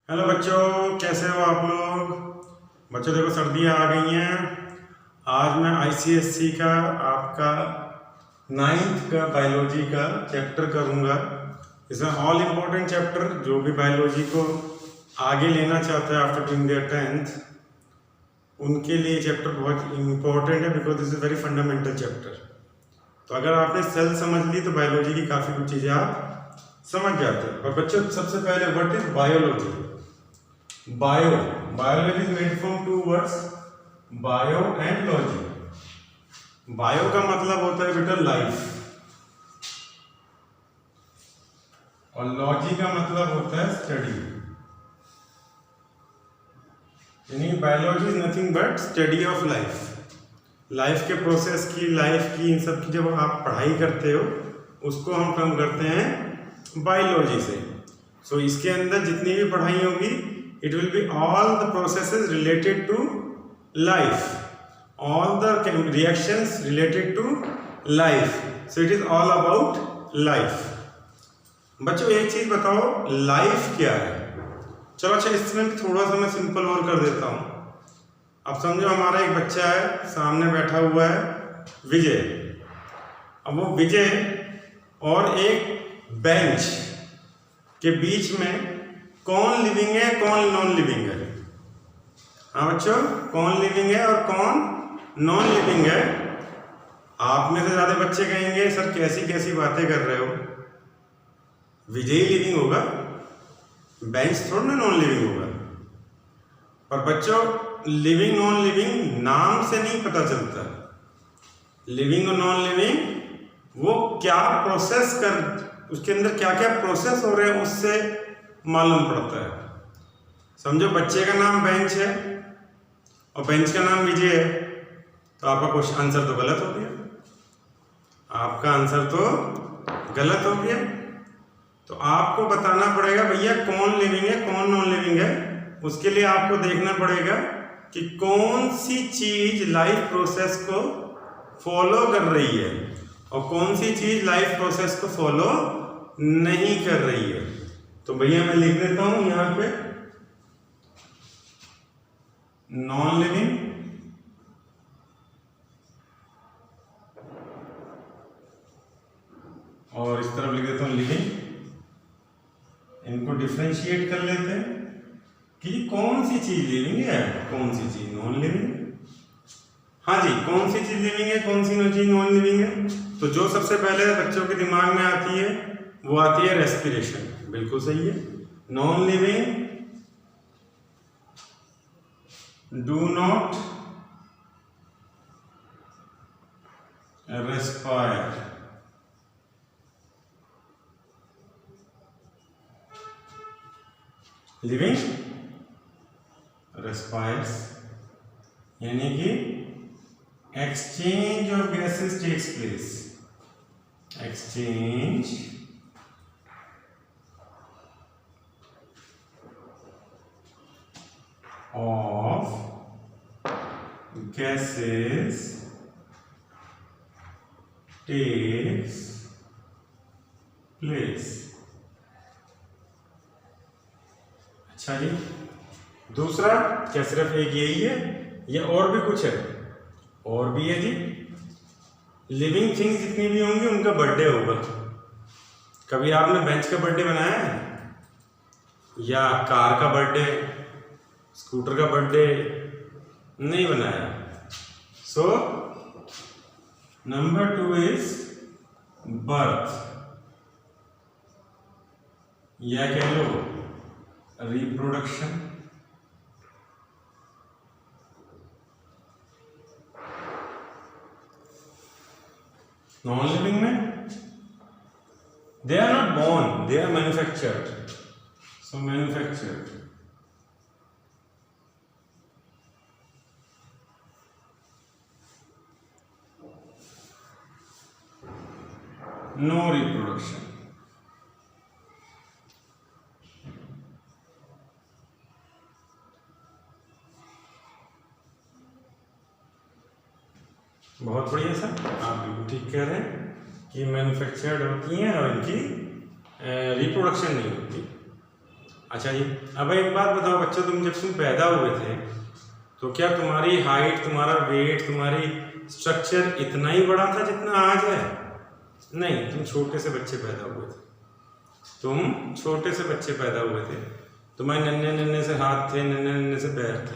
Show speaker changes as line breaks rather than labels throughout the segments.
Hello बच्चों, कैसे हो आप लोग। बच्चों देखो, सर्दियाँ आ गई हैं। आज मैं आईसीएससी का आपका 9th का बायोलॉजी का चैप्टर करूँगा। इसमें ऑल इम्पोर्टेंट चैप्टर जो भी बायोलॉजी को आगे लेना चाहता है आफ्टर डूइंग देयर 10th, उनके लिए चैप्टर बहुत इम्पोर्टेंट है because this is very fundamental chapter. तो अगर आपने सेल समझ ली तो बायोलॉजी की काफ़ी कुछ चीज़ें आप समझ जाते हैं। और बच्चों सबसे पहले what is biology. Biology is made from two words, bio and logy. Bio का मतलब होता है बेटा लाइफ, और लॉजी का मतलब होता है स्टडी। यानी biology is nothing but study of life के प्रोसेस की, लाइफ की, इन सब की जब आप पढ़ाई करते हो उसको हम कम करते हैं बायोलॉजी से। सो इसके अंदर जितनी भी पढ़ाई होगी it will be all the processes related to life, all the reactions related to life, so it is all about life। बच्चों एक चीज बताओ, लाइफ क्या है। चलो अच्छा, इसमें थोड़ा सा मैं सिंपल और कर देता हूँ। अब समझो हमारा एक बच्चा है, सामने बैठा हुआ है विजय। अब वो विजय और एक बेंच के बीच में कौन लिविंग है, कौन नॉन लिविंग है। हाँ बच्चों, कौन लिविंग है और कौन नॉन लिविंग है। आप में से ज्यादा बच्चे कहेंगे सर कैसी कैसी बातें कर रहे हो, विजय ही लिविंग होगा, बेंच थोड़ा ना नॉन लिविंग होगा। पर बच्चों लिविंग नॉन लिविंग नाम से नहीं पता चलता। लिविंग और नॉन लिविंग वो क्या प्रोसेस कर, उसके अंदर क्या क्या प्रोसेस हो रहे हैं उससे मालूम पड़ता है। समझो बच्चे का नाम बेंच है और बेंच का नाम विजय है, तो आपका क्वेश्चन आंसर तो गलत हो गया, आपका आंसर तो गलत हो गया। तो आपको बताना पड़ेगा भैया कौन लिविंग है कौन नॉन लिविंग है। उसके लिए आपको देखना पड़ेगा कि कौन सी चीज लाइफ प्रोसेस को फॉलो कर रही है और कौन सी चीज लाइफ प्रोसेस को फॉलो नहीं कर रही है। तो भैया मैं लिख देता हूं यहां पे नॉन लिविंग और इस तरफ लिख देता हूं लिविंग। इनको डिफरेंशिएट कर लेते हैं कि कौन सी चीज लिविंग है कौन सी चीज नॉन लिविंग है। हाँ जी, कौन सी चीज लिविंग है कौन सी चीज नॉन लिविंग है। तो जो सबसे पहले बच्चों के दिमाग में आती है वो आती है रेस्पिरेशन। बिल्कुल सही है। Non living do not respire. Living respires, यानी कि exchange of gases takes place. Exchange of gases takes place। अच्छा जी, दूसरा क्या सिर्फ एक यही है या और भी कुछ है? और भी है जी। लिविंग थिंग्स जितनी भी होंगी उनका बर्थडे होगा। कभी आपने बेंच का बर्थडे बनाया है या कार का बर्थडे, स्कूटर का बर्थडे नहीं बनाया। सो नंबर 2 इज बर्थ, या कह लो रिप्रोडक्शन। नॉन लिविंग में they are not born, they are manufactured. So manufactured. No reproduction. बहुत बढ़िया सर, आप बिल्कुल ठीक कह रहे हैं कि मैन्युफैक्चर्ड होती हैं और इनकी रिप्रोडक्शन नहीं होती। अच्छा जी, अब एक बात बताओ बच्चों, जब तुम पैदा हुए थे तो क्या तुम्हारी हाइट, तुम्हारा वेट, तुम्हारी स्ट्रक्चर इतना ही बड़ा था जितना आज है? नहीं, तुम छोटे से बच्चे पैदा हुए थे। तुम छोटे से बच्चे पैदा हुए थे, तुम्हारे नन्हे नन्हे से हाथ थे, नन्हे नन्हे से पैर थे।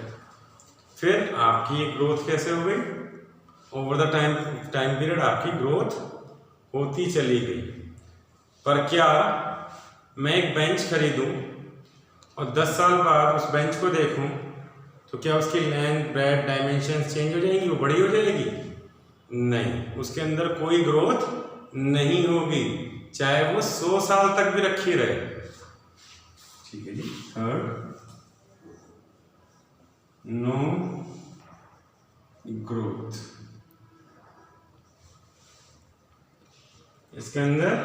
फिर आपकी ग्रोथ कैसे हो गई? ओवर द टाइम पीरियड आपकी ग्रोथ होती चली गई। पर क्या मैं एक बेंच खरीदूं और 10 साल बाद उस बेंच को देखूं तो क्या उसकी लेंथ, ब्रेथ, डायमेंशंस चेंज हो जाएंगी? वो बड़ी हो जाएगी? नहीं, उसके अंदर कोई ग्रोथ नहीं होगी, चाहे वो 100 साल तक भी रखी रहे। ठीक है जी। Third, no growth. इसके अंदर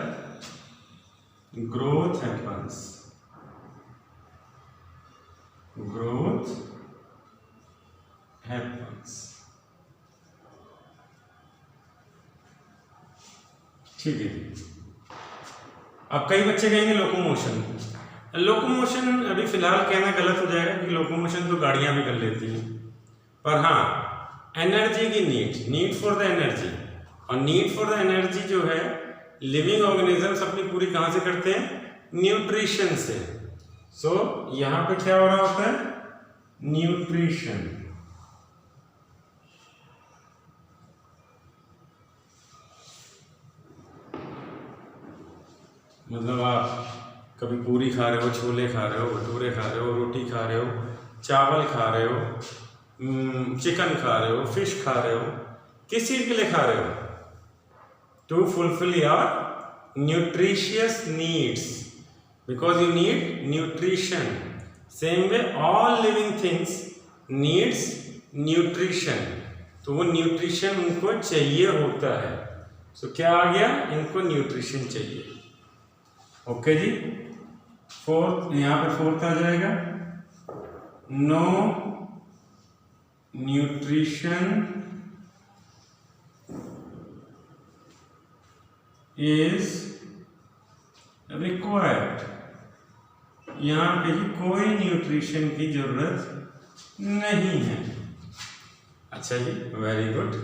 ग्रोथ हैपन्स, ग्रोथ हैपन्स। ठीक है। अब कई बच्चे कहेंगे लोकोमोशन। लोकोमोशन अभी फिलहाल कहना गलत हो जाएगा कि लोकोमोशन तो गाड़ियां भी कर लेती हैं, पर हाँ एनर्जी की नीड फॉर द एनर्जी, और नीड फॉर द एनर्जी जो है लिविंग ऑर्गेनिजम्स अपनी पूरी कहां से करते हैं? न्यूट्रिशन से। सो यहां पे क्या हो रहा होता है? न्यूट्रिशन। मतलब आप कभी पूरी खा रहे हो, छोले खा रहे हो, भटूरे खा रहे हो, रोटी खा रहे हो, चावल खा रहे हो, चिकन खा रहे हो, फिश खा रहे हो, किस चीज के लिए खा रहे हो? To fulfil your nutritious needs, because you need nutrition. Same way all living things needs nutrition, तो वो न्यूट्रिशन उनको चाहिए होता है। सो क्या आ गया? इनको न्यूट्रिशन चाहिए। ओके जी। फोर्थ, यहां पे फोर्थ आ जाएगा नो न्यूट्रिशन इज रिक्वायर्ड। यहां पे ही कोई न्यूट्रिशन की जरूरत नहीं है। अच्छा जी, वेरी गुड।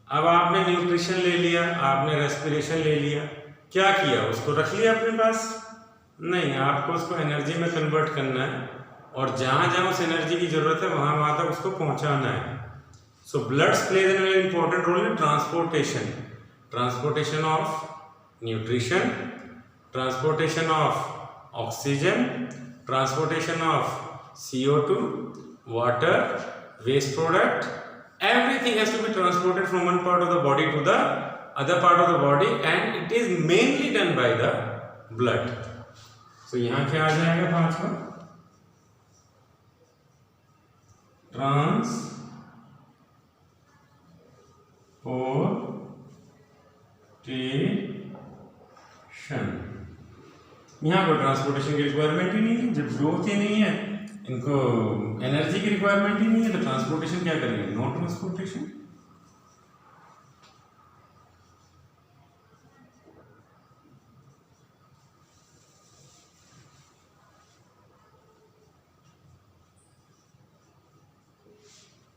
अब आपने न्यूट्रिशन ले लिया, आपने रेस्पिरेशन ले लिया, क्या किया? उसको रख लिया अपने पास? नहीं, आपको उसको एनर्जी में कन्वर्ट करना है, और जहां जहां उस एनर्जी की जरूरत है वहां वहां तक उसको पहुंचाना है। So bloods plays an important role in transportation, transportation of nutrition, transportation of oxygen, transportation of CO2, water, waste product, everything has to be transported from one part of the body to the other part of the body, and it is mainly done by the blood. So यहां क्या आ जाएगा? पांचवा, transportation. यहां पर transportation की requirement ही नहीं है, जब ग्रोथ ही नहीं है, इनको एनर्जी की रिक्वायरमेंट ही नहीं है, तो ट्रांसपोर्टेशन क्या करेंगे? No transportation.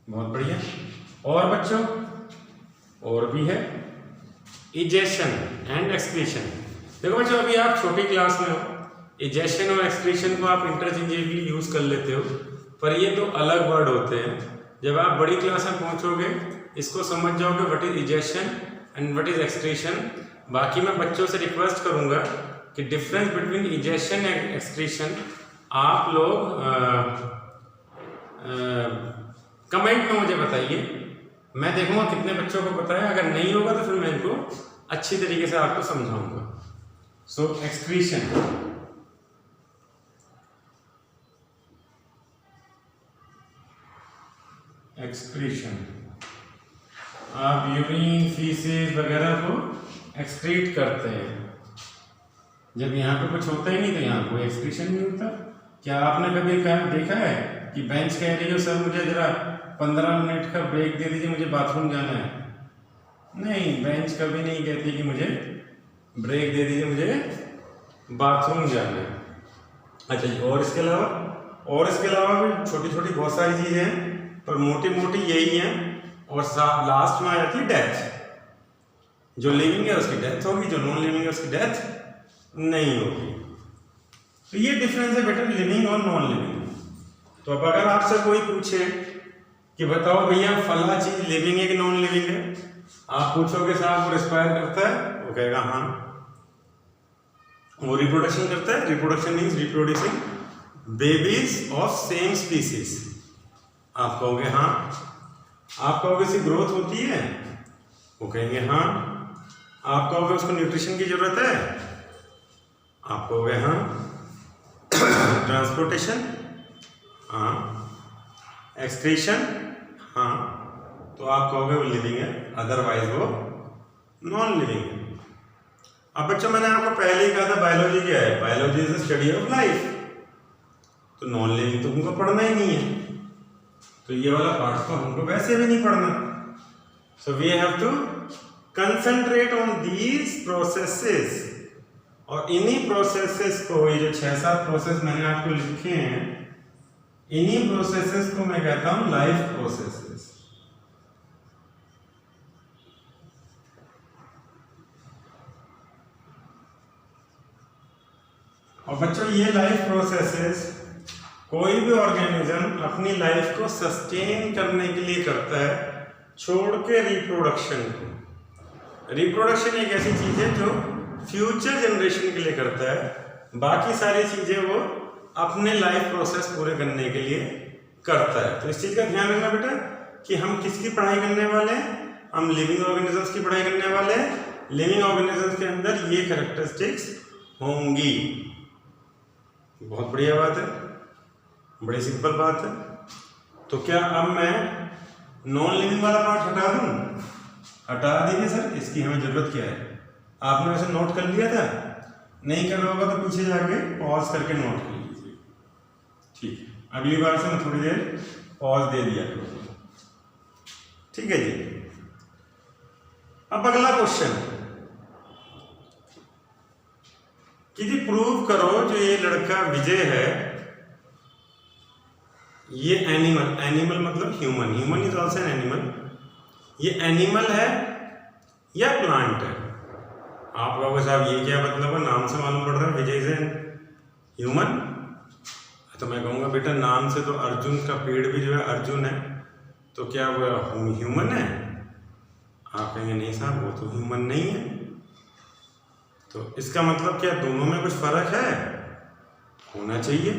बहुत बढ़िया। और बच्चों, और भी है इजेशन एंड एक्सक्रीशन। देखो बच्चों, अभी आप छोटी क्लास में हो, इजेशन और एक्सक्रीशन को आप इंटरचेंजेबली यूज कर लेते हो, पर ये दो अलग वर्ड होते हैं। जब आप बड़ी क्लास में पहुंचोगे इसको समझ जाओगे what is egestion and what is excretion. बाकी मैं बच्चों से रिक्वेस्ट करूंगा कि difference between egestion and excretion आप लोग कमेंट में मुझे बताइए, मैं देखूंगा कितने बच्चों को पता है। अगर नहीं होगा तो फिर मैं इनको अच्छी तरीके से आपको समझाऊंगा। सो एक्सक्रीशन, एक्सक्रीशन, आप यूरिन, फीसेस वगैरह को एक्सक्रीट करते हैं। जब यहाँ पे कुछ होता ही नहीं तो यहाँ कोई एक्सक्रीशन नहीं होता। क्या आपने कभी देखा है कि बेंच कह रही हो सर मुझे जरा 15 मिनट का ब्रेक दे दीजिए, मुझे बाथरूम जाना है? नहीं, बेंच कभी नहीं कहती कि मुझे ब्रेक दे दीजिए, मुझे बाथरूम जाना है। अच्छा जी, और इसके अलावा भी छोटी छोटी बहुत सारी चीजें हैं, पर मोटी मोटी यही हैं। और लास्ट में आ जाती है डेथ। जो लिविंग है उसकी डेथ होगी, जो नॉन लिविंग है उसकी डेथ नहीं होगी। तो ये डिफरेंस है बेटा लिविंग और नॉन लिविंग। तो अब अगर आपसे कोई पूछे कि बताओ भैया फला चीज लिविंग है कि नॉन लिविंग है, आप पूछोगे साहब वो रिस्पायर करता है, वो कहेगा हाँ। वो रिप्रोडक्शन करता है, reproduction means reproducing babies of same species, आप कहोगे हाँ। आप कहोगे इसकी ग्रोथ होती है, वो कहेंगे हाँ। आप कहोगे उसको न्यूट्रिशन की जरूरत है, आप कहोगे हाँ। ट्रांसपोर्टेशन, हाँ। एक्सक्रीशन, हाँ। तो आप कहोगे वो लिविंग है, अदरवाइज वो नॉन लिविंग है। अब बच्चों मैंने आपको पहले ही कहा था बायोलॉजी क्या है, biology is the study of life. तो नॉन लिविंग तो हमको पढ़ना ही नहीं है, तो ये वाला पार्ट तो हमको वैसे भी नहीं पढ़ना। So we have to concentrate on these processes. और इन्हीं प्रोसेसेस को, ये जो 6-7 प्रोसेस मैंने आपको लिखे हैं, इन्हीं प्रोसेसेस को मैं कहता हूं लाइफ प्रोसेसेस। और बच्चों ये लाइफ प्रोसेसेस कोई भी ऑर्गेनिज्म अपनी लाइफ को सस्टेन करने के लिए करता है, छोड़ के रिप्रोडक्शन को। रिप्रोडक्शन एक ऐसी चीज है जो फ्यूचर जनरेशन के लिए करता है, बाकी सारी चीजें वो अपने लाइफ प्रोसेस पूरे करने के लिए करता है। तो इस चीज का ध्यान रखना बेटा कि हम किसकी पढ़ाई करने वाले हैं, हम लिविंग ऑर्गेनिजम्स की पढ़ाई करने वाले हैं। लिविंग ऑर्गेनिजम्स के अंदर ये कैरेक्टरिस्टिक्स होंगी। बहुत बढ़िया बात है, बड़ी सिंपल बात है। तो क्या अब मैं नॉन लिविंग वाला पार्ट हटा दूं? हटा दीजिए सर, इसकी हमें जरूरत क्या है? आपने वैसे नोट कर लिया था, नहीं कर रहा होगा तो पीछे जाके पॉज करके नोट कर लीजिए, ठीक है। अगली बार से मैं थोड़ी देर पॉज दे दिया करूँगा, ठीक है जी। अब अगला क्वेश्चन कि जी प्रूव करो जो ये लड़का विजय है, ये एनिमल मतलब human is also an animal, ये एनिमल है या प्लांट है? आप कहोगे साहब ये क्या मतलब है, नाम से मालूम पड़ रहा है विजय इज एन ह्यूमन। तो मैं कहूँगा बेटा नाम से तो अर्जुन का पेड़ भी जो है अर्जुन है, तो क्या वो ह्यूमन है? आप कहेंगे नहीं साहब वो तो ह्यूमन नहीं है। तो इसका मतलब क्या दोनों में कुछ फर्क है? होना चाहिए।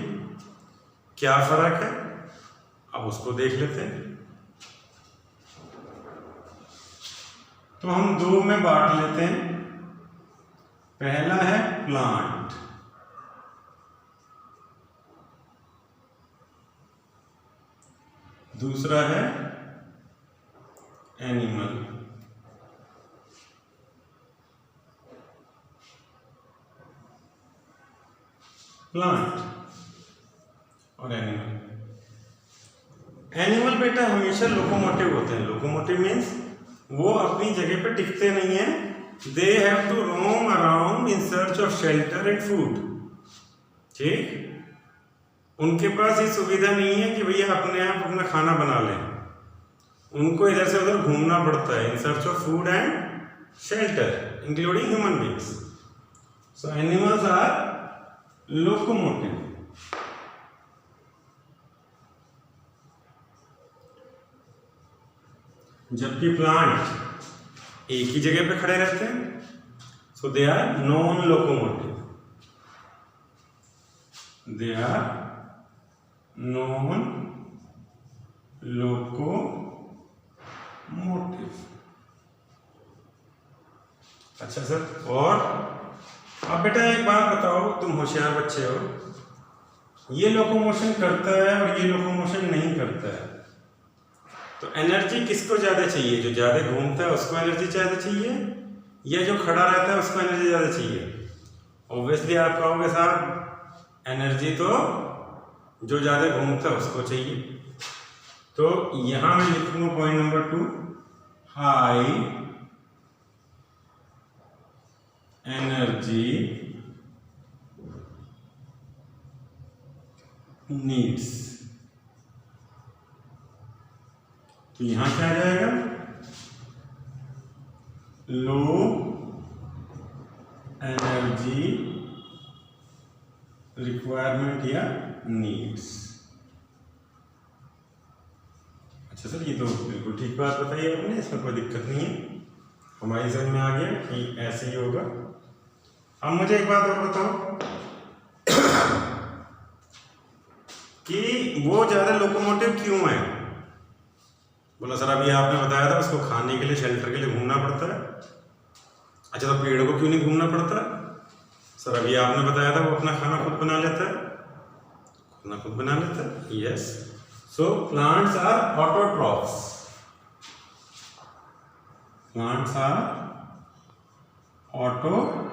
क्या फर्क है अब उसको देख लेते हैं। तो हम दो में बांट लेते हैं। पहला है प्लांट, दूसरा है एनिमल। प्लांट और एनिमल। एनिमल बेटा हमेशा लोकोमोटिव होते हैं। लोकोमोटिव मीन्स वो अपनी जगह पे टिकते नहीं है, they have to roam around in search of shelter and food. ठीक, उनके पास ये सुविधा नहीं है कि भैया अपने आप अपना खाना बना लें, उनको इधर से उधर घूमना पड़ता है in search of food and shelter including human beings. So animals are locomotive. जबकि प्लांट एक ही जगह पे खड़े रहते हैं, so they are non locomotive. They are non locomotive. अच्छा सर, और अब बेटा एक बात बताओ, तुम होशियार बच्चे हो, ये लोकोमोशन करता है और ये लोकोमोशन नहीं करता है, तो एनर्जी किसको ज्यादा चाहिए? जो ज्यादा घूमता है उसको एनर्जी ज्यादा चाहिए या जो खड़ा रहता है उसको एनर्जी ज्यादा चाहिए? ऑब्वियसली आप कहोगे साहब एनर्जी तो जो ज्यादा घूमता है उसको चाहिए। तो यहां मैं लिखूंगा point number 2, high energy needs. तो यहां क्या आ जाएगा, लो एनर्जी रिक्वायरमेंट या नीड्स। अच्छा सर, ये तो बिल्कुल ठीक बात बताई आपने, इसमें कोई दिक्कत नहीं है, हमारी समझ में आ गया कि ऐसे ही होगा। अब मुझे एक बात और बताओ कि वो ज्यादा लोकोमोटिव क्यों है? बोला सर अभी आपने बताया था उसको खाने के लिए, शेल्टर के लिए घूमना पड़ता है। अच्छा, तो पेड़ को क्यों नहीं घूमना पड़ता? सर अभी आपने बताया था वो अपना खाना खुद बना लेता है, खुद बना लेता है। Yes, so plants are autotrophs. Plants are autotrophs.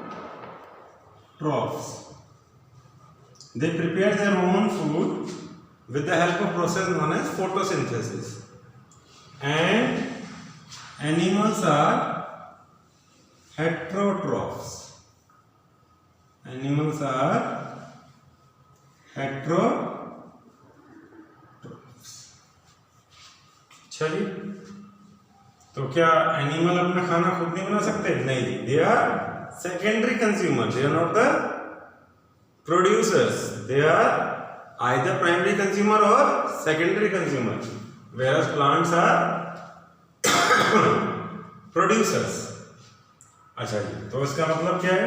They prepare their own food with the help of process known as photosynthesis. And animals are heterotrophs. Animals are heterotrophs. चलिए, तो क्या एनिमल अपना खाना खुद नहीं बना सकते? नहीं, they are secondary consumers. They are not the producers. They are either primary consumer or secondary consumer, whereas plants are producers. अच्छा जी, तो इसका मतलब क्या है?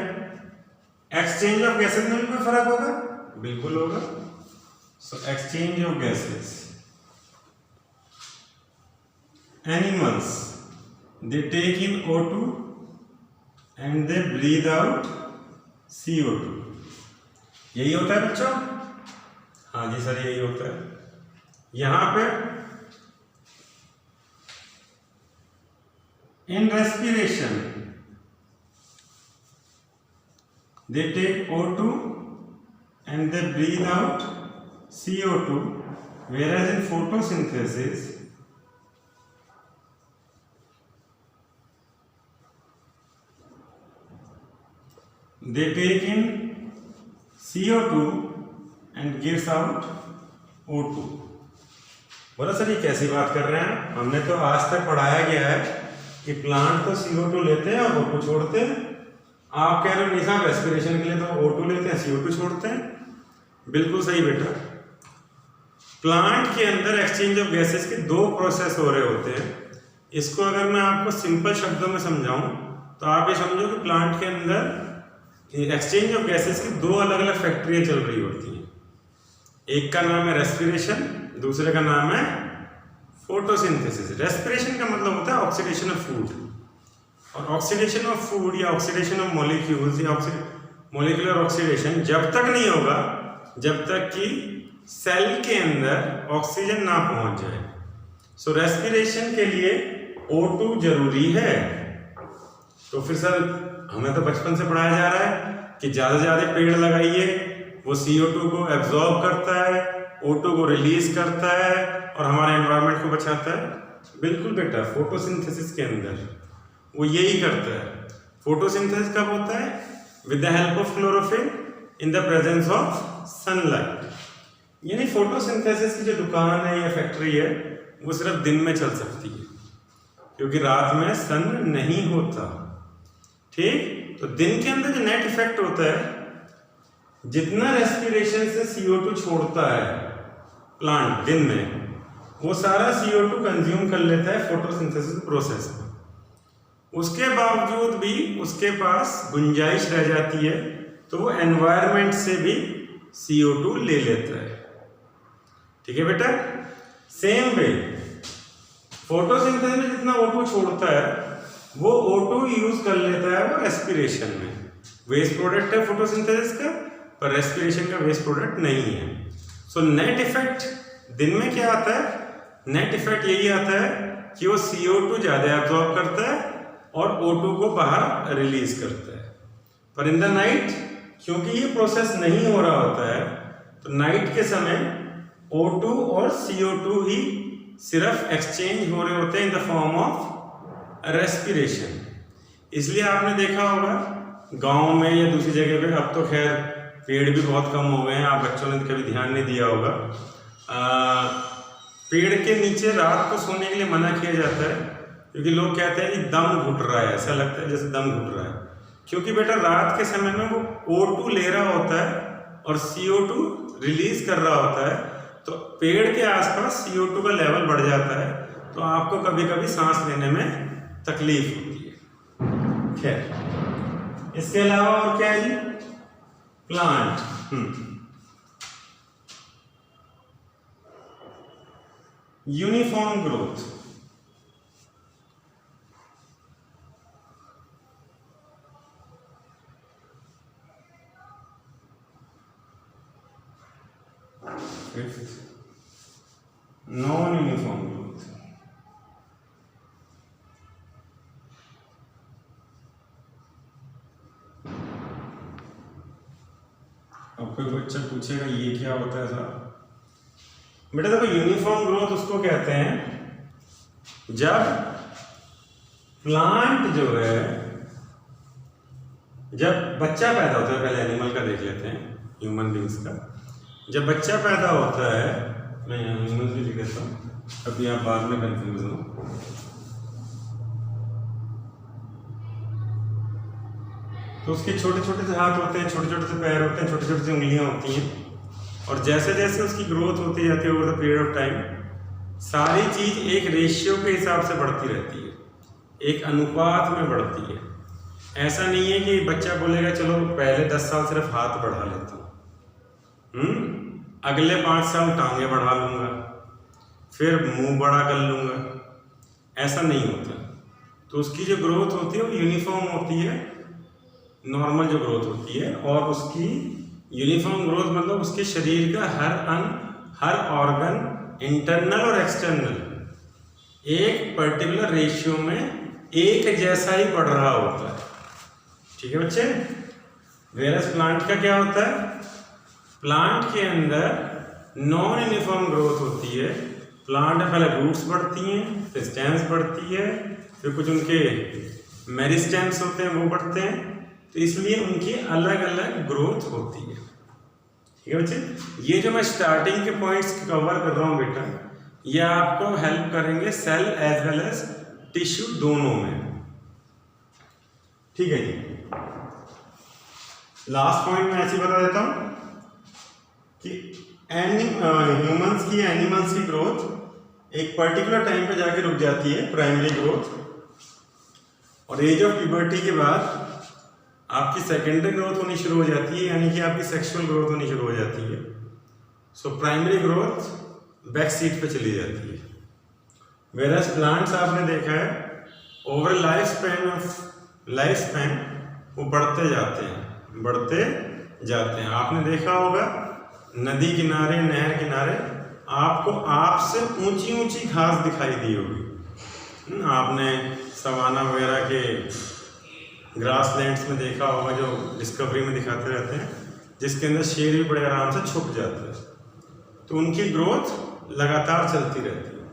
एक्सचेंज ऑफ गैसेस में भी कोई फर्क होगा? बिल्कुल होगा। So exchange of gases, animals they take in O2 and they breathe out CO2। यही होता है बच्चों? हाँ जी सर, यही होता है। यहां पे in respiration they take O2 and they breathe out CO2, whereas in photosynthesis they take in CO2 and gives out O2। बोला सर ये कैसी बात कर रहे हैं? हमने तो आज तक पढ़ाया गया है कि प्लांट तो CO2 लेते हैं और O2 छोड़ते हैं। आप कह रहे हो नहीं साहब, रेस्पिरेशन के लिए तो O2 लेते हैं, CO2 छोड़ते हैं। बिल्कुल सही बेटा। प्लांट के अंदर एक्सचेंज ऑफ गैसेस के दो प्रोसेस हो रहे होते हैं। इसको अगर मैं आपको सिंपल शब्दों में समझाऊं तो आप ये समझो कि प्लांट के अंदर एक्सचेंज ऑफ गैसेस की दो अलग अलग फैक्ट्रियां चल रही होती हैं। एक का नाम है रेस्पिरेशन, दूसरे का नाम है फोटोसिंथेसिस। रेस्पिरेशन का मतलब होता है ऑक्सीडेशन ऑफ फूड, और ऑक्सीडेशन ऑफ फूड या ऑक्सीडेशन ऑफ मॉलिक्यूल्स या मॉलिक्यूलर ऑक्सीडेशन जब तक नहीं होगा जब तक कि सेल के अंदर ऑक्सीजन ना पहुंच जाए। सो रेस्पिरेशन के लिए O2 जरूरी है। तो फिर सर हमें तो बचपन से पढ़ाया जा रहा है कि ज्यादा से ज्यादा पेड़ लगाइए, वो CO2 को एब्जॉर्ब करता है, O2 को रिलीज करता है और हमारे एनवायरनमेंट को बचाता है। बिल्कुल बेटा, फोटोसिंथेसिस के अंदर वो यही करता है। फोटोसिंथेसिस कब होता है? With the help of chlorophyll in the presence of sunlight. यानी फोटोसिंथेसिस की जो दुकान है या फैक्ट्री है वो सिर्फ दिन में चल सकती है, क्योंकि रात में सन नहीं होता। ठीक, तो दिन के अंदर जो नेट इफेक्ट होता है, जितना रेस्पिरेशन से CO2 छोड़ता है प्लांट दिन में, वो सारा CO2 कंज्यूम कर लेता है फोटोसिंथेसिस प्रोसेस में। उसके बावजूद भी उसके पास गुंजाइश रह जाती है, तो वो एनवायरनमेंट से भी CO2 ले लेता है। ठीक है बेटा। सेम वे फोटोसिंथेसिस में जितना O2 छोड़ता है वो O2 यूज कर लेता है वो रेस्पिरेशन में। वेस्ट प्रोडक्ट है फोटोसिंथेसिस का, पर रेस्पिरेशन का वेस्ट प्रोडक्ट नहीं है। सो नेट इफेक्ट दिन में क्या आता है? नेट इफेक्ट यही आता है कि वो CO2 ज्यादा एब्जॉर्ब करता है और O2 को बाहर रिलीज करता है। पर इन द नाइट, क्योंकि ये प्रोसेस नहीं हो रहा होता है, तो नाइट के समय O2 और CO2 ही सिर्फ एक्सचेंज हो रहे होते हैं in the form of respiration. इसलिए आपने देखा होगा गांव में या दूसरी जगह पे, अब तो खैर पेड़ भी बहुत कम हो गए हैं, आप बच्चों ने कभी ध्यान नहीं दिया होगा। पेड़ के नीचे रात को सोने के लिए मना किया जाता है, क्योंकि लोग कहते हैं कि दम घुट रहा है, ऐसा लगता है जैसे दम घुट रहा है। क्योंकि बेटा रात के समय में वो O2 ले रहा होता है और CO2 रिलीज कर रहा होता है, तो पेड़ के आसपास CO2 का लेवल बढ़ जाता है, तो आपको कभी कभी सांस लेने में तकलीफ होती है। खैर, इसके अलावा और क्या है जी? Plant. Uniform growth. Non uniform growth. अब कोई बच्चा पूछेगा ये क्या होता है साहब? बेटा देखो, यूनिफॉर्म ग्रोथ उसको कहते हैं जब प्लांट जो है, जब बच्चा पैदा होता है, पहले एनिमल का देख लेते हैं, ह्यूमन बींग्स का। जब बच्चा पैदा होता है, मैं यहाँ ह्यूमन भी लिख देता हूँ, अभी आप बाद में कंफ्यूज हो। तो उसके छोटे छोटे से हाथ होते हैं, छोटे छोटे से पैर होते हैं, छोटी छोटी सी उंगलियां होती हैं, और जैसे जैसे उसकी ग्रोथ होती जाती है over the period of time, सारी चीज एक रेशियो के हिसाब से बढ़ती रहती है, एक अनुपात में बढ़ती है। ऐसा नहीं है कि बच्चा बोलेगा चलो पहले 10 साल सिर्फ हाथ बढ़ा लेता हूँ, अगले 5 साल टांगे बढ़ा लूंगा, फिर मुंह बड़ा कर लूंगा, ऐसा नहीं होता। तो उसकी जो ग्रोथ होती है वो यूनिफॉर्म होती है, नॉर्मल जो ग्रोथ होती है। और उसकी यूनिफॉर्म ग्रोथ मतलब उसके शरीर का हर अंग, हर ऑर्गन, इंटरनल और एक्सटर्नल, एक पर्टिकुलर रेशियो में एक जैसा ही बढ़ रहा होता है। ठीक है बच्चे? वेरस प्लांट का क्या होता है? प्लांट के अंदर नॉन यूनिफॉर्म ग्रोथ होती है। प्लांट में पहले रूट्स बढ़ती हैं, फिर स्टेम्स बढ़ती है, फिर कुछ उनके मेरिस्टेम्स होते हैं वो बढ़ते हैं, तो इसलिए उनकी अलग अलग ग्रोथ होती है। ठीक है बच्चे? ये जो मैं स्टार्टिंग के पॉइंट्स कवर कर रहा हूँ बेटा, ये आपको हेल्प करेंगे cell as well as tissue दोनों में। ठीक है जी। लास्ट पॉइंट मैं ऐसे बता देता हूँ कि ह्यूमंस की, एनिमल्स की ग्रोथ एक पर्टिकुलर टाइम पे जाके रुक जाती है, प्राइमरी ग्रोथ, और एज ऑफ प्यूबर्टी के बाद आपकी सेकेंडरी ग्रोथ होनी शुरू हो जाती है, यानी कि आपकी सेक्सुअल ग्रोथ होनी शुरू हो जाती है। So primary growth back seat पे चली जाती है। वेरस प्लांट्स आपने देखा है ओवर लाइफ स्पैन वो बढ़ते जाते हैं, बढ़ते जाते हैं। आपने देखा होगा नदी किनारे, नहर किनारे आपको आपसे ऊंची ऊंची घास दिखाई दी होगी। आपने सवाना वगैरह के ग्रासलैंड्स में देखा होगा, जो डिस्कवरी में दिखाते रहते हैं, जिसके अंदर शेर भी बड़े आराम से छुप जाते हैं। तो उनकी ग्रोथ लगातार चलती रहती है।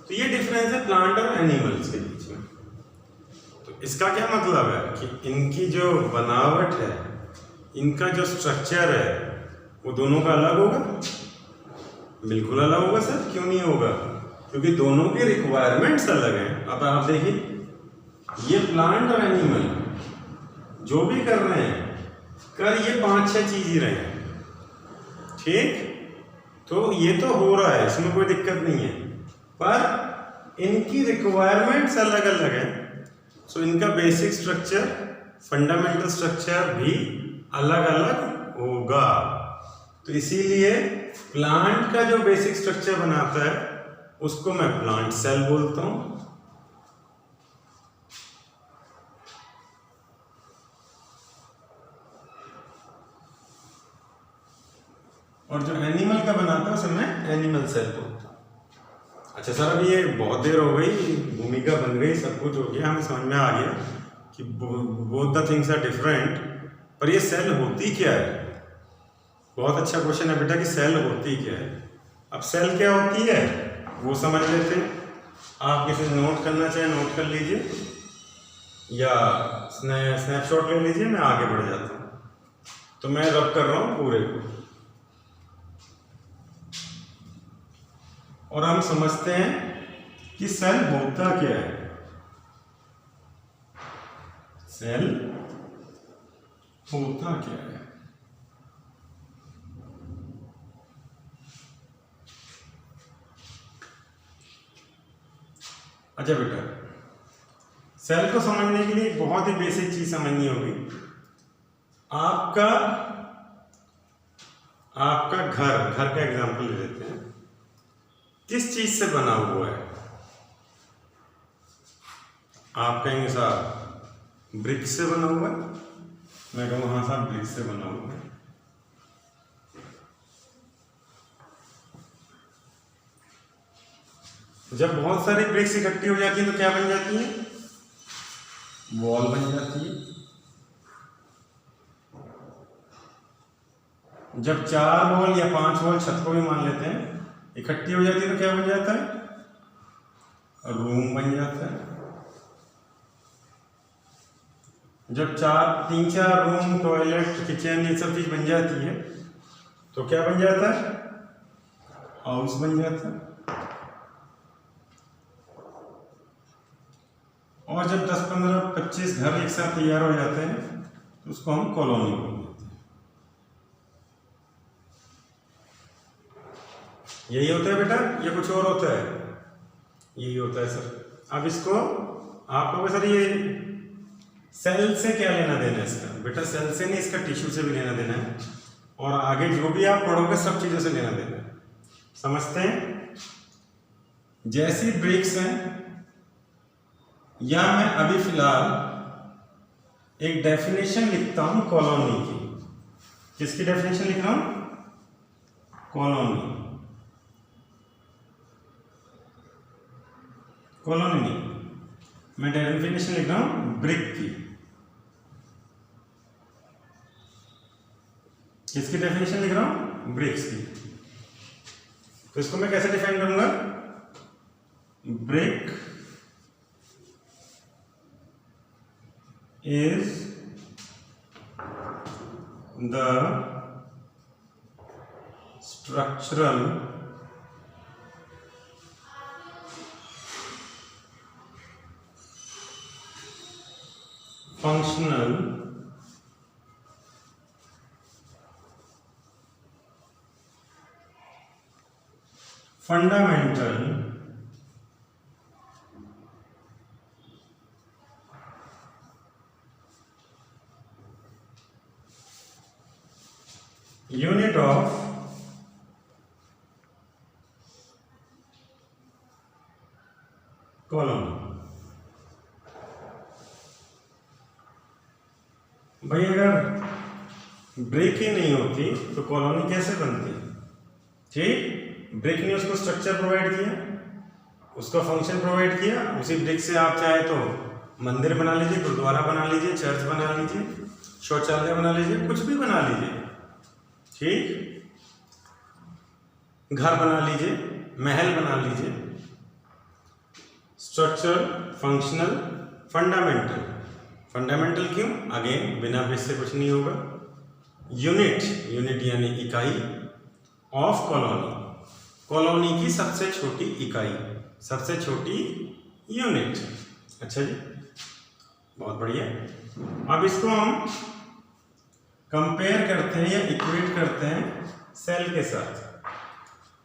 तो ये डिफरेंस है प्लांट और एनिमल्स के बीच में। तो इसका क्या मतलब है कि इनकी जो बनावट है, इनका जो स्ट्रक्चर है, वो दोनों का अलग होगा? बिल्कुल अलग होगा सर। क्यों नहीं होगा? क्योंकि दोनों की रिक्वायरमेंट्स अलग हैं। अब आप देखिए, ये प्लांट और एनिमल जो भी कर रहे हैं, कर ये 5-6 चीज ही रहे हैं। ठीक? तो ये तो हो रहा है, इसमें कोई दिक्कत नहीं है, पर इनकी रिक्वायरमेंट्स अलग अलग हैं। सो इनका बेसिक स्ट्रक्चर, फंडामेंटल स्ट्रक्चर भी अलग अलग होगा। तो इसीलिए प्लांट का जो बेसिक स्ट्रक्चर बनाता है उसको मैं प्लांट सेल बोलता हूं, और जो एनिमल का बनाता है उसे मैं एनिमल सेल बोलता हूं। अच्छा सर, अभी ये बहुत देर हो गई, भूमिका बन गई, सब कुछ हो गया, हमें समझ में आ गया कि both the things are different, पर ये सेल होती क्या है? बहुत अच्छा क्वेश्चन है बेटा कि सेल होती क्या है। अब सेल क्या होती है वो समझ लेते हैं। आप किसी नोट करना चाहे नोट कर लीजिए, या स्नैपशॉट ले लीजिए, मैं आगे बढ़ जाता हूँ। तो मैं रब कर रहा हूं पूरे को, और हम समझते हैं कि सेल होता क्या है। सेल होता क्या है? अच्छा बेटा, सेल को समझने के लिए बहुत ही बेसिक चीज समझनी होगी। आपका घर का एग्जांपल ले लेते हैं। किस चीज से बना हुआ है? आप कहेंगे साहब ब्रिक से बना हुआ है। मैं कहूँगा हाँ साहब ब्रिक से बना हुआ है। जब बहुत सारी ब्रिक्स इकट्ठी हो जाती है तो क्या बन जाती है? वॉल बन जाती है। जब 4 वॉल या 5 वॉल छत को भी मान लेते हैं इकट्ठी हो जाती है तो क्या बन जाता है? रूम बन जाता है। जब 3-4 रूम, टॉयलेट, किचन ये सब चीज बन जाती है तो क्या बन जाता है? हाउस बन जाता है। और जब 10, 15, 25 घर एक साथ तैयार हो जाते हैं तो उसको हम कॉलोनी बोलते हैं। यही होता है बेटा, ये कुछ और होता है? यही होता है सर। अब इसको आप कहोगे सर ये सेल से क्या लेना देना है इसका? बेटा सेल से नहीं, इसका टिश्यू से भी लेना देना है, और आगे जो भी आप पढ़ोगे सब चीजों से लेना देना है। समझते हैं? जैसी ब्रिक्स हैं, या मैं अभी फिलहाल एक डेफिनेशन लिखता हूं कॉलोनी की। किसकी डेफिनेशन लिख रहा हूं? कॉलोनी। कॉलोनी नहीं, मैं डेफिनेशन लिख रहा हूं ब्रिक की। किसकी डेफिनेशन लिख रहा हूं? ब्रिक्स की। तो इसको मैं कैसे डिफाइन करूंगा? Brick is the structural functional fundamental unit of colony. भाई अगर ब्रिक ही नहीं होती तो कॉलोनी कैसे बनती? ठीक, ब्रिक ने उसको स्ट्रक्चर प्रोवाइड किया, उसका फंक्शन प्रोवाइड किया, उसी ब्रिक से आप चाहे तो मंदिर बना लीजिए, गुरुद्वारा बना लीजिए, चर्च बना लीजिए, शौचालय बना लीजिए, कुछ भी बना लीजिए। ठीक, घर बना लीजिए, महल बना लीजिए। Structure, functional, fundamental. फंडामेंटल क्यों? अगेन बिना बेस से कुछ नहीं होगा। यूनिट यानी इकाई ऑफ कॉलोनी, कॉलोनी की सबसे छोटी इकाई, सबसे छोटी यूनिट। अच्छा जी, बहुत बढ़िया। अब इसको हम कंपेयर करते हैं या इक्वेट करते हैं सेल के साथ।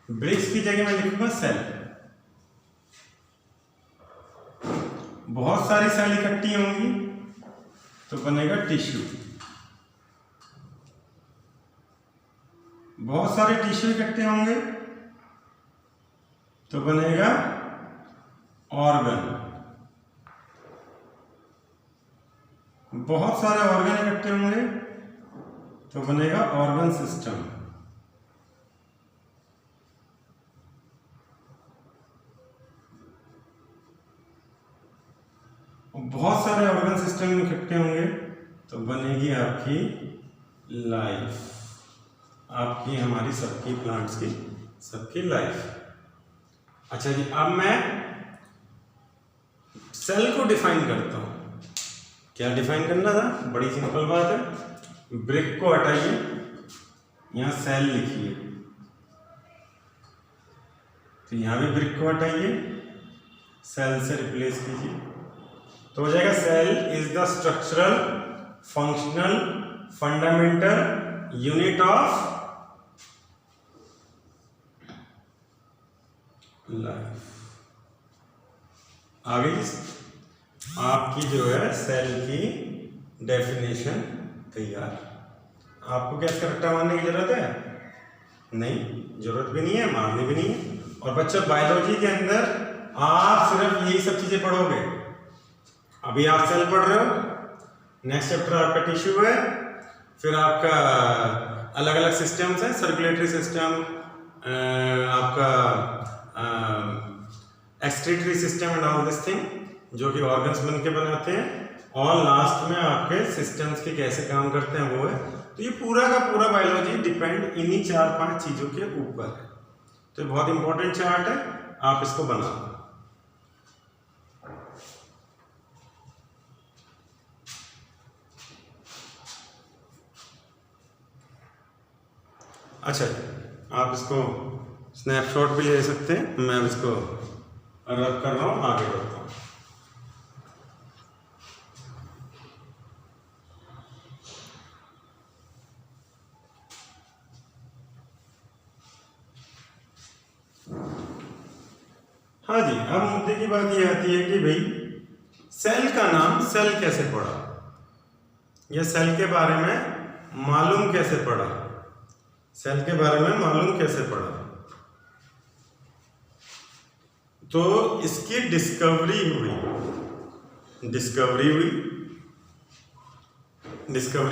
ब्रिक्स की जगह मैं लिखूंगा सेल। बहुत सारी सेल इकट्ठी होंगी तो बनेगा टिश्यू। बहुत सारे टिश्यू इकट्ठे होंगे तो बनेगा ऑर्गन। बहुत सारे ऑर्गन इकट्ठे होंगे तो बनेगा ऑर्गन सिस्टम। बहुत सारे ऑर्गन सिस्टम इकट्ठे होंगे तो बनेगी आपकी लाइफ, आपकी हमारी सबकी प्लांट्स की सबकी लाइफ। अच्छा जी, अब मैं सेल को डिफाइन करता हूं। क्या डिफाइन करना था? बड़ी सिंपल बात है। ब्रिक को हटाइए, यहाँ सेल लिखिए, तो यहाँ भी ब्रिक को हटाइए, सेल से रिप्लेस कीजिए, तो हो जाएगा cell is the structural functional fundamental unit of life. आगे आपकी जो है सेल की डेफिनेशन तैयार। आपको क्या इसका रट्टा मारने की जरूरत है? नहीं, जरूरत भी नहीं है, मारनी भी नहीं है। और बच्चों बायोलॉजी के अंदर आप सिर्फ यही सब चीजें पढ़ोगे। अभी आप सेल पढ़ रहे हो, नेक्स्ट चैप्टर आपका टिश्यू है, फिर आपका अलग अलग सिस्टम्स हैं, सर्कुलेटरी सिस्टम, आपका excretory system and all this thing, जो कि ऑर्गन्स बन के बनाते हैं, और लास्ट में आपके सिस्टम्स के कैसे काम करते हैं वो है। तो ये पूरा का पूरा बायोलॉजी डिपेंड इन्हीं 4-5 चीजों के ऊपर है। तो बहुत इंपॉर्टेंट चार्ट है, आप इसको बनाओ। अच्छा, आप इसको स्नैपशॉट भी ले सकते हैं, मैं अब इसको रब कर रहा हूँ, आगे बढ़ता हूँ। हाँ जी, अब मुद्दे की बात यह आती है कि भाई सेल का नाम सेल कैसे पड़ा, या सेल के बारे में मालूम कैसे पड़ा, सेल के बारे में मालूम कैसे पड़ा। तो इसकी डिस्कवरी हुई। डिस्कवरी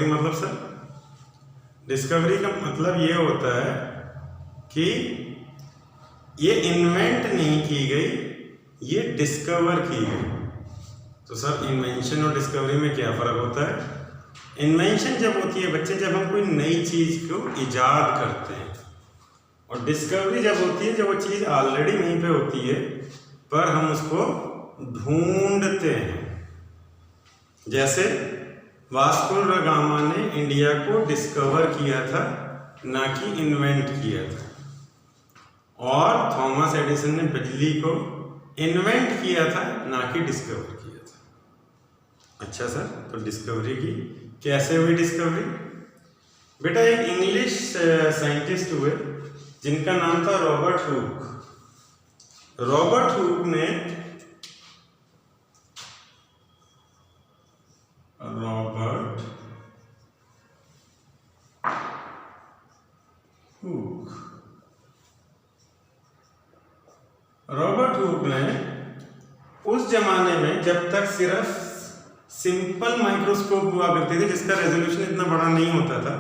मतलब सर, डिस्कवरी का मतलब ये होता है कि ये इन्वेंट नहीं की गई, ये डिस्कवर की गई। तो सर इन्वेंशन और डिस्कवरी में क्या फर्क होता है? इन्वेंशन जब होती है बच्चे, जब हम कोई नई चीज को इजाद करते हैं, और डिस्कवरी जब होती है जब वो चीज ऑलरेडी वहीं पे होती है पर हम उसको ढूंढते हैं। जैसे वास्को ड गामा ने इंडिया को डिस्कवर किया था, ना कि इन्वेंट किया था, और थॉमस एडिसन ने बिजली को इन्वेंट किया था, ना कि डिस्कवर किया था। अच्छा सर, तो डिस्कवरी की कैसे हुई डिस्कवरी? बेटा एक इंग्लिश साइंटिस्ट हुए जिनका नाम था रॉबर्ट हुक। रॉबर्ट हुक ने उस जमाने में जब तक सिर्फ सिंपल माइक्रोस्कोप हुआ करते थे, जिसका रेजोल्यूशन इतना बड़ा नहीं होता था,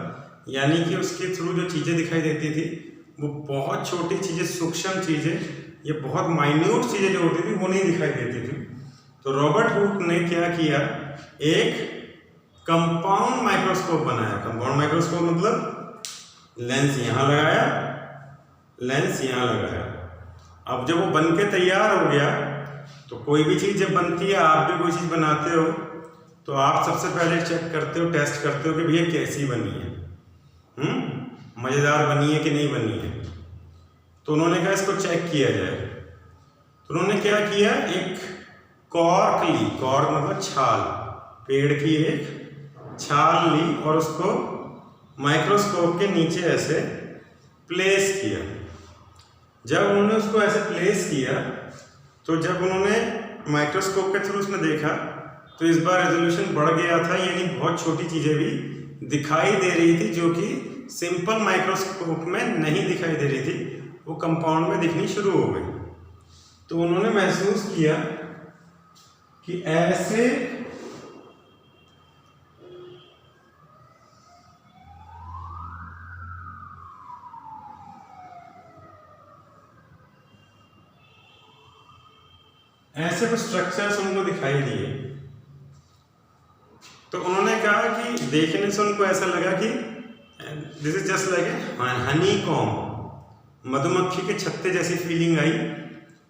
यानी कि उसके थ्रू जो चीजें दिखाई देती थी वो बहुत छोटी चीजें, सूक्ष्म चीजें, ये बहुत माइन्यूट चीजें जो होती थी वो नहीं दिखाई देती थी। तो रॉबर्ट हुक ने क्या किया, एक कंपाउंड माइक्रोस्कोप बनाया। कंपाउंड माइक्रोस्कोप मतलब लेंस यहाँ लगाया, लेंस यहाँ लगाया। अब जब वो बन के तैयार हो गया, तो कोई भी चीज़ जब बनती है, आप भी कोई चीज़ बनाते हो, तो आप सबसे पहले चेक करते हो, टेस्ट करते हो कि भैया कैसी बनी है, मज़ेदार बनी है कि नहीं बनी है। तो उन्होंने कहा इसको चेक किया जाए। तो उन्होंने क्या किया, एक कॉर्क ली, कॉर्क मतलब छाल, पेड़ की एक छाल ली और उसको माइक्रोस्कोप के नीचे ऐसे प्लेस किया। जब उन्होंने उसको ऐसे प्लेस किया, तो जब उन्होंने माइक्रोस्कोप के थ्रू उसमें देखा, तो इस बार रेजोल्यूशन बढ़ गया था, यानी बहुत छोटी चीज़ें भी दिखाई दे रही थी जो कि सिंपल माइक्रोस्कोप में नहीं दिखाई दे रही थी, वो कंपाउंड में दिखनी शुरू हो गई। तो उन्होंने महसूस किया कि ऐसे कुछ स्ट्रक्चर्स उनको दिखाई दिए। तो उन्होंने कहा कि देखने से उनको ऐसा लगा कि this is just like Honey comb, मधुमक्खी के छत्ते जैसी फीलिंग आई।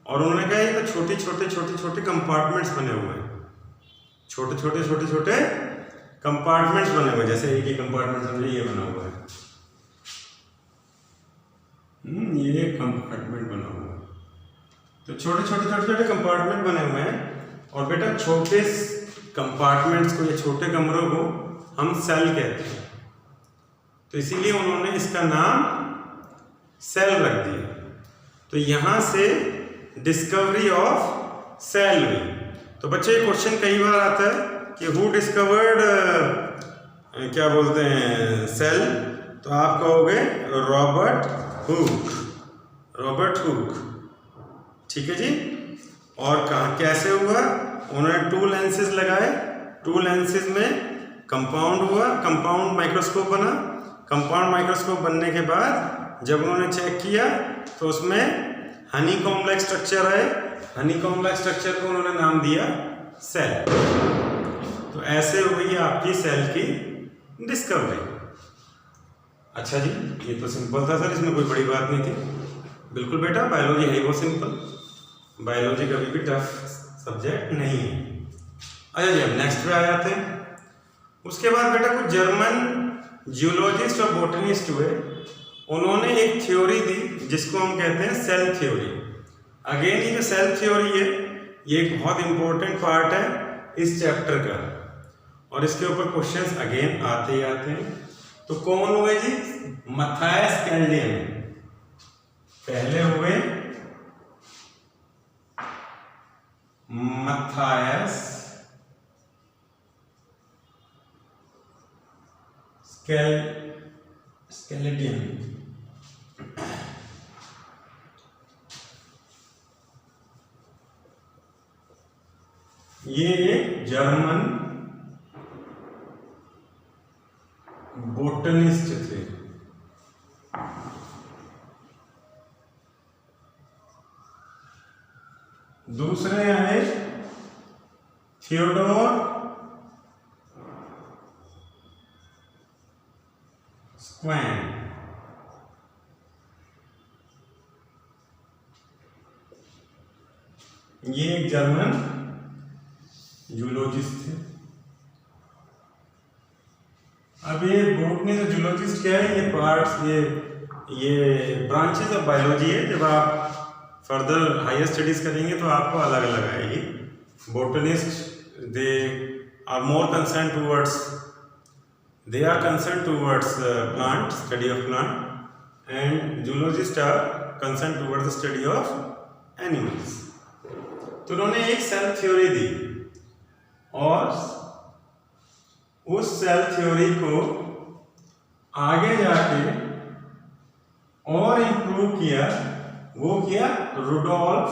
और उन्होंने कहा ये तो छोटे छोटे कंपार्टमेंट्स बने हुए हैं, छोटे छोटे कंपार्टमेंट्स बने हुए, जैसे एक ही कंपार्टमेंट समझे ये बना हुआ है, ये कंपार्टमेंट बना हुआ है। तो छोटे छोटे छोटे छोटे कंपार्टमेंट बने हुए हैं, और बेटा छोटे कंपार्टमेंट्स को या छोटे कमरों को हम सेल कहते हैं, तो इसीलिए उन्होंने इसका नाम सेल रख दिया। तो यहां से डिस्कवरी ऑफ सेल हुई। तो बच्चे क्वेश्चन कई बार आता है कि हु डिस्कवर्ड क्या बोलते हैं सेल, तो आप कहोगे रॉबर्ट हुक, रॉबर्ट हुक, ठीक है जी। और कहाँ कैसे हुआ, उन्होंने 2 लेंसेज लगाए, 2 लेंसेज में कंपाउंड हुआ, कंपाउंड माइक्रोस्कोप बना। कंपाउंड माइक्रोस्कोप बनने के बाद जब उन्होंने चेक किया तो उसमें हनीकॉम्ब लाइक स्ट्रक्चर आए, हनीकॉम्ब लाइक स्ट्रक्चर को उन्होंने नाम दिया सेल। तो ऐसे हुई आपकी सेल की डिस्कवरी। अच्छा जी, ये तो सिंपल था सर, इसमें कोई बड़ी बात नहीं थी। बिल्कुल बेटा, बायोलॉजी है वो सिंपल, बायोलॉजी कभी भी टफ सब्जेक्ट नहीं है। अच्छा जी, अब नेक्स्ट पे आ जाते हैं। उसके बाद बेटा कुछ जर्मन जियोलॉजिस्ट और बोटनिस्ट हुए, उन्होंने एक थ्योरी दी जिसको हम कहते हैं सेल थ्योरी। अगेन ये जो सेल थ्योरी है ये एक बहुत इंपॉर्टेंट पार्ट है इस चैप्टर का, और इसके ऊपर क्वेश्चंस अगेन आते ही आते हैं। तो कौन हुए जी, मैथायस कैल्डियन पहले हुए, मैथायस स्केलेटियन, ये एक जर्मन बोटनिस्ट थे। दूसरे आए थियोडोर स्क्वैन, ये एक जर्मन जूलॉजिस्ट थे। अब ये बोटनी से जूलॉजिस्ट क्या है, ये पार्ट्स, ये ब्रांचेस ऑफ बायोलॉजी है। जब आप फर्दर हायर स्टडीज करेंगे तो आपको अलग अलग आएगी। Botanist they are more concern towards, they are concerned towards plant, study of plant, and zoologists are concerned towards the study of animals. तो उन्होंने एक सेल थ्योरी दी, और उस सेल थ्योरी को आगे जाके और इम्प्रूव किया, वो किया रुडोल्फ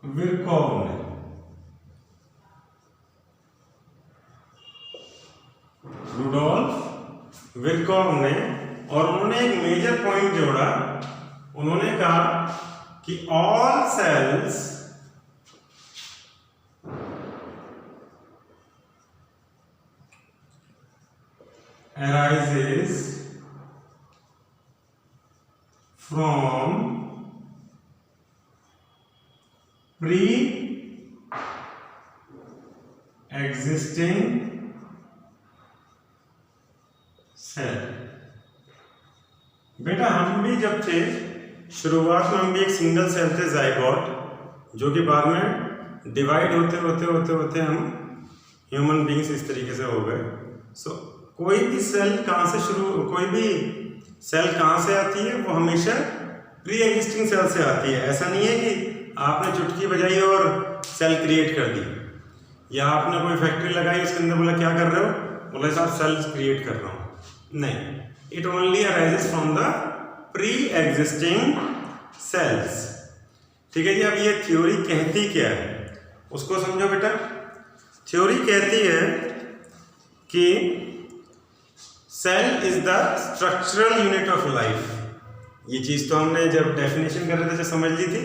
विरकॉव ने। रुडोल्फ विरकॉव ने, और उन्होंने एक मेजर पॉइंट जोड़ा। उन्होंने कहा कि all cells arises from pre-existing cell. बेटा हम भी जब थे शुरुआत में, हम भी एक सिंगल सेल थे जाइगोट, जो कि बाद में डिवाइड होते होते होते होते हम ह्यूमन बींग्स इस तरीके से हो गए। कोई भी सेल कहाँ से शुरू, कोई भी सेल कहाँ से आती है, वो हमेशा प्री एग्जिस्टिंग सेल से आती है। ऐसा नहीं है कि आपने चुटकी बजाई और सेल क्रिएट कर दी, या आपने कोई फैक्ट्री लगाई उसके अंदर बोला क्या कर रहे हो, बोला साहब सेल्स क्रिएट कर रहा हूँ। नहीं, it only arises from the pre existing sales. ठीक है जी। अब ये थ्योरी कहती क्या है उसको समझो बेटा। थ्योरी कहती है कि cell is the structural unit of life. ये चीज तो हमने जब डेफिनेशन कर रहे थे समझ ली थी।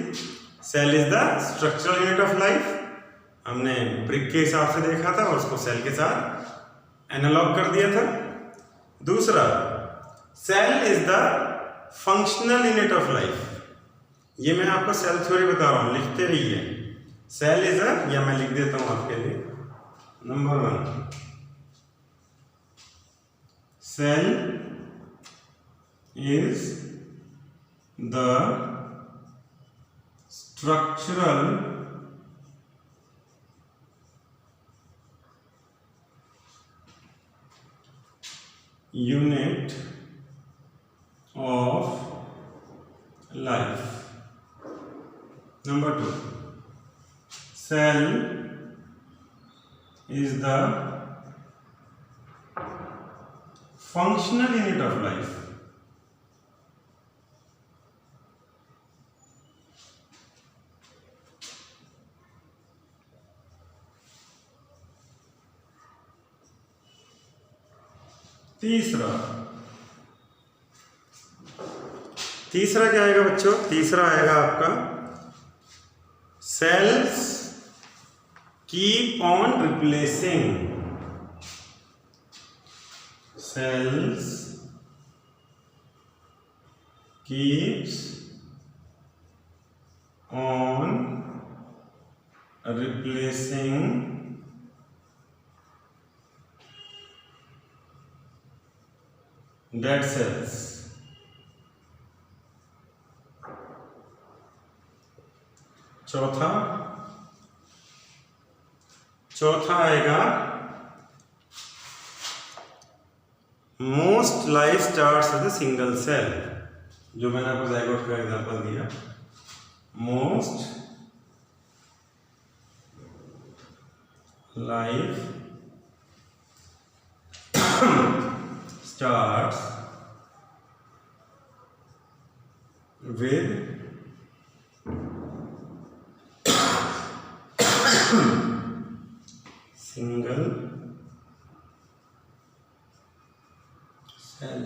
Cell is the structural unit of life, हमने ब्रिक के हिसाब से देखा था और उसको सेल के साथ एनालॉग कर दिया था। दूसरा, cell is the functional unit of life. ये मैं आपको सेल थ्योरी बता रहा हूँ, लिखते रहिए। सेल इज अ, या मैं लिख देता हूँ आपके लिए, number 1, cell is the structural unit of life. Number 2, cell is the functional unit of life. तीसरा क्या आएगा बच्चों? तीसरा आएगा आपका cells keep on replacing. Cells keeps on replacing dead cells. चौथा आएगा most life starts as a single cell, जो मैंने आपको ज़ाइगोट का एग्जांपल दिया। Most life starts with single cell.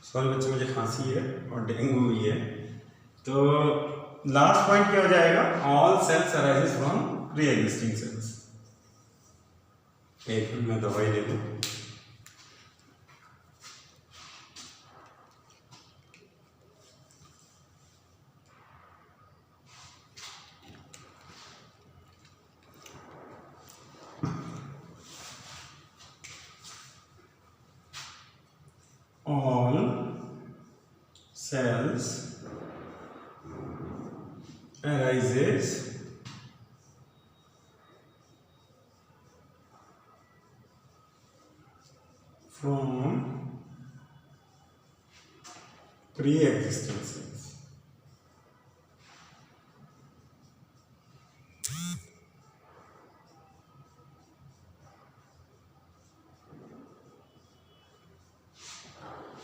Sorry बच्चे, मुझे खांसी है और डेंगू हुई है। तो लास्ट पॉइंट क्या हो जाएगा? All cells arises from pre existing cells. एक मिनट में दवाई ले लूँ। All cells arises from pre-existing cells.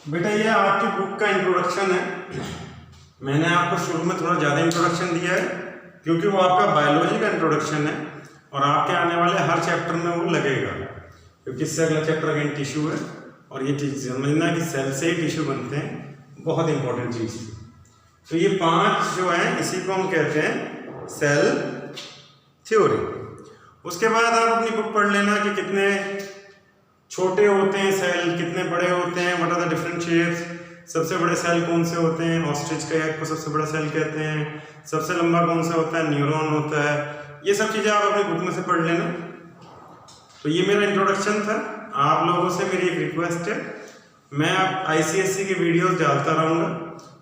बेटा ये आपकी बुक का इंट्रोडक्शन है। मैंने आपको शुरू में थोड़ा ज़्यादा इंट्रोडक्शन दिया है क्योंकि वो आपका बायोलॉजी का इंट्रोडक्शन है और आपके आने वाले हर चैप्टर में वो लगेगा, क्योंकि इससे अगला चैप्टर अगेन टिश्यू है और ये चीज़ समझना कि सेल से ही टिश्यू बनते हैं, बहुत इंपॉर्टेंट चीज़ है। तो ये 5 जो हैं इसी को हम कहते हैं सेल थ्योरी। उसके बाद आप अपनी बुक पढ़ लेना कि कितने छोटे होते हैं सेल, कितने बड़े होते हैं, what are the different shapes, सबसे बड़े सेल कौन से होते हैं, ऑस्ट्रिच का एग को सबसे बड़ा सेल कहते हैं, सबसे लंबा कौन सा होता है, न्यूरॉन होता है। ये सब चीज़ें आप अपनी बुक में से पढ़ लेना। तो ये मेरा इंट्रोडक्शन था। आप लोगों से मेरी एक रिक्वेस्ट है, मैं अब ICSE के वीडियोस डालता रहूँगा,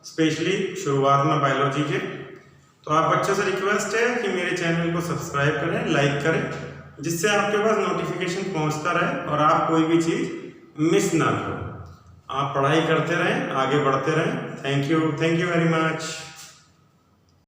स्पेशली शुरुआत में बायोलॉजी के। तो आप बच्चों से रिक्वेस्ट है कि मेरे चैनल को सब्सक्राइब करें, लाइक करें, जिससे आपके पास नोटिफिकेशन पहुंचता रहे और आप कोई भी चीज़ मिस ना करो। आप पढ़ाई करते रहें, आगे बढ़ते रहें। Thank you very much.